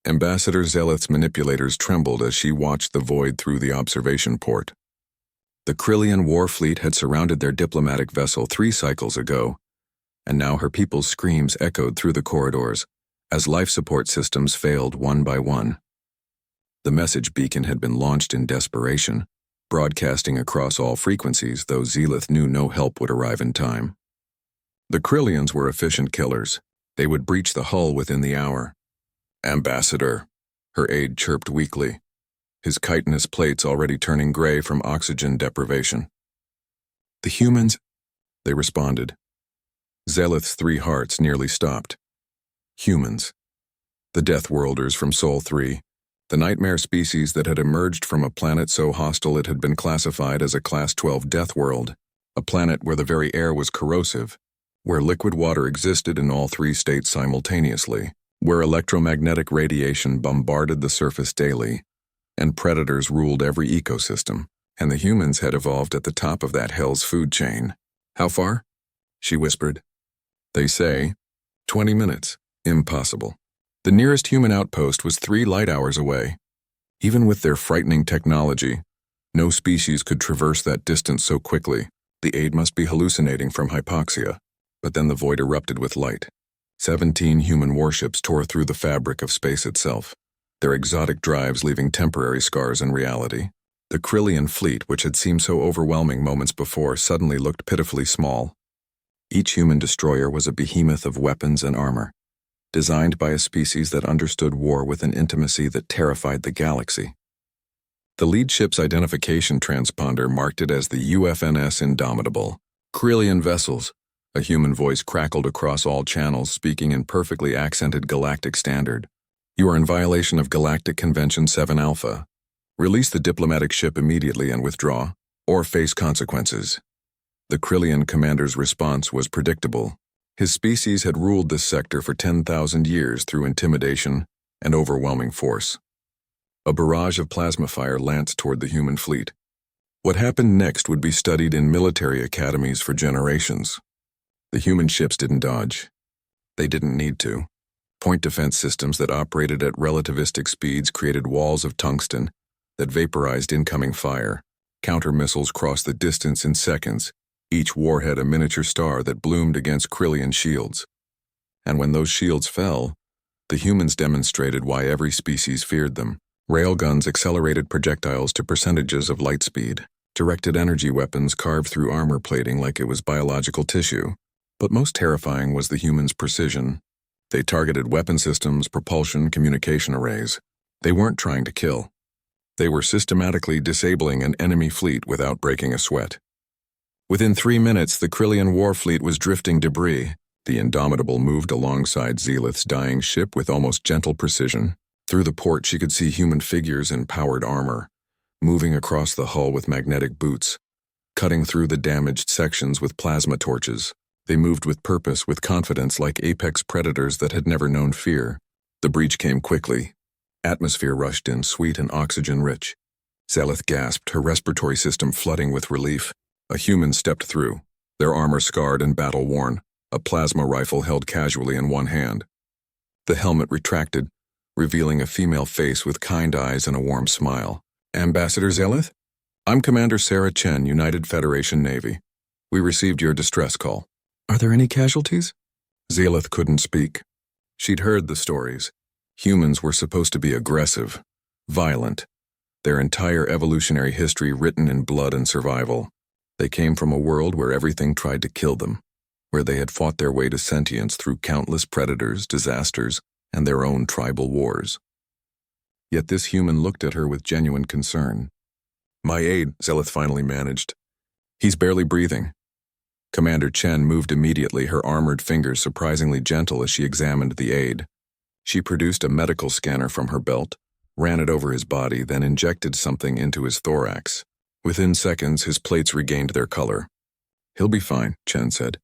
Ambassador Zeleth's manipulators trembled as she watched the void through the observation port. The Krillian war fleet had surrounded their diplomatic vessel 3 cycles ago, and now her people's screams echoed through the corridors as life support systems failed one by one. The message beacon had been launched in desperation, broadcasting across all frequencies, though Zeleth knew no help would arrive in time. The Krillians were efficient killers. They would breach the hull within the hour. "Ambassador," her aide chirped weakly, his chitinous plates already turning gray from oxygen deprivation. "The humans," they responded. Zeleth's 3 hearts nearly stopped. Humans. The Deathworlders from Sol 3, the nightmare species that had emerged from a planet so hostile it had been classified as a Class 12 death world, a planet where the very air was corrosive, where liquid water existed in all 3 states simultaneously, where electromagnetic radiation bombarded the surface daily, and predators ruled every ecosystem, and the humans had evolved at the top of that hell's food chain. "How far?" she whispered. "They say 20 minutes. Impossible." The nearest human outpost was 3 light hours away. Even with their frightening technology, no species could traverse that distance so quickly. The aide must be hallucinating from hypoxia. But then the void erupted with light. 17 human warships tore through the fabric of space itself, their exotic drives leaving temporary scars in reality. The Krillian fleet, which had seemed so overwhelming moments before, suddenly looked pitifully small. Each human destroyer was a behemoth of weapons and armor, designed by a species that understood war with an intimacy that terrified the galaxy. The lead ship's identification transponder marked it as the UFNS Indomitable. "Krillian vessels," a human voice crackled across all channels, speaking in perfectly accented galactic standard. "You are in violation of Galactic Convention 7 Alpha. Release the diplomatic ship immediately and withdraw, or face consequences." The Krillian commander's response was predictable. His species had ruled this sector for 10,000 years through intimidation and overwhelming force. A barrage of plasma fire lanced toward the human fleet. What happened next would be studied in military academies for generations. The human ships didn't dodge. They didn't need to. Point defense systems that operated at relativistic speeds created walls of tungsten that vaporized incoming fire. Counter missiles crossed the distance in seconds, each warhead a miniature star that bloomed against Krillian shields. And when those shields fell, the humans demonstrated why every species feared them. Railguns accelerated projectiles to percentages of light speed. Directed energy weapons carved through armor plating like it was biological tissue. But most terrifying was the humans' precision. They targeted weapon systems, propulsion, communication arrays. They weren't trying to kill. They were systematically disabling an enemy fleet without breaking a sweat. Within 3 minutes, the Krillian war fleet was drifting debris. The Indomitable moved alongside Zeleth's dying ship with almost gentle precision. Through the port, she could see human figures in powered armor, moving across the hull with magnetic boots, cutting through the damaged sections with plasma torches. They moved with purpose, with confidence, like apex predators that had never known fear. The breach came quickly. Atmosphere rushed in, sweet and oxygen-rich. Zeleth gasped, her respiratory system flooding with relief. A human stepped through, their armor scarred and battle-worn, a plasma rifle held casually in one hand. The helmet retracted, revealing a female face with kind eyes and a warm smile. "Ambassador Zeleth? I'm Commander Sarah Chen, United Federation Navy. We received your distress call." "Are there any casualties?" Zeleth couldn't speak. She'd heard the stories. Humans were supposed to be aggressive, violent, their entire evolutionary history written in blood and survival. They came from a world where everything tried to kill them, where they had fought their way to sentience through countless predators, disasters, and their own tribal wars. Yet this human looked at her with genuine concern. "My aide," Zeleth finally managed. "He's barely breathing." Commander Chen moved immediately, her armored fingers surprisingly gentle as she examined the aide. She produced a medical scanner from her belt, ran it over his body, then injected something into his thorax. Within seconds, his plates regained their color. "He'll be fine," Chen said.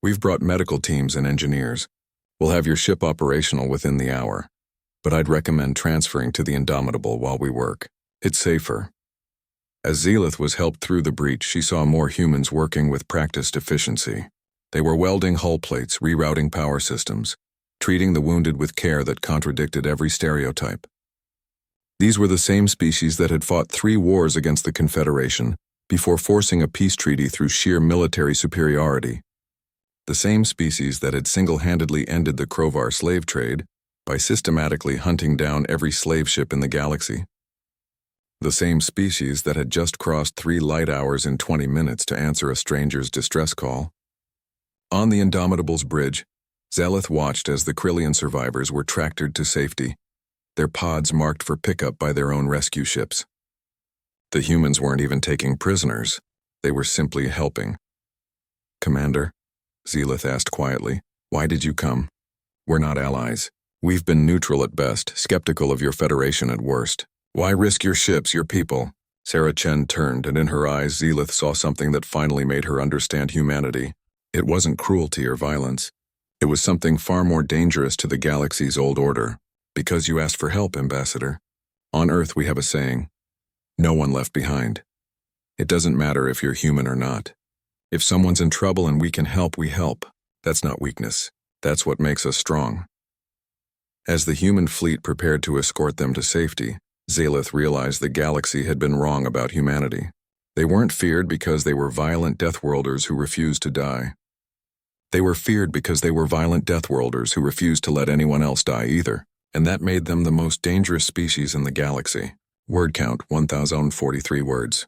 "We've brought medical teams and engineers. We'll have your ship operational within the hour. But I'd recommend transferring to the Indomitable while we work. It's safer." As Zeleth was helped through the breach, she saw more humans working with practiced efficiency. They were welding hull plates, rerouting power systems, treating the wounded with care that contradicted every stereotype. These were the same species that had fought 3 wars against the Confederation before forcing a peace treaty through sheer military superiority. The same species that had single-handedly ended the Crovar slave trade by systematically hunting down every slave ship in the galaxy. The same species that had just crossed 3 light hours in 20 minutes to answer a stranger's distress call. On the Indomitable's bridge, Zeleth watched as the Krillian survivors were tractored to safety, their pods marked for pickup by their own rescue ships. The humans weren't even taking prisoners, they were simply helping. "Commander," Zeleth asked quietly, "why did you come? We're not allies. We've been neutral at best, skeptical of your Federation at worst. Why risk your ships, your people?" Sarah Chen turned, and in her eyes Zeleth saw something that finally made her understand humanity. It wasn't cruelty or violence. It was something far more dangerous to the galaxy's old order. "Because you asked for help, Ambassador. On Earth we have a saying, no one left behind. It doesn't matter if you're human or not. If someone's in trouble and we can help, we help. That's not weakness. That's what makes us strong." As the human fleet prepared to escort them to safety, Zeleth realized the galaxy had been wrong about humanity. They weren't feared because they were violent Deathworlders who refused to die. They were feared because they were violent Deathworlders who refused to let anyone else die either, and that made them the most dangerous species in the galaxy. Word count 1,043 words.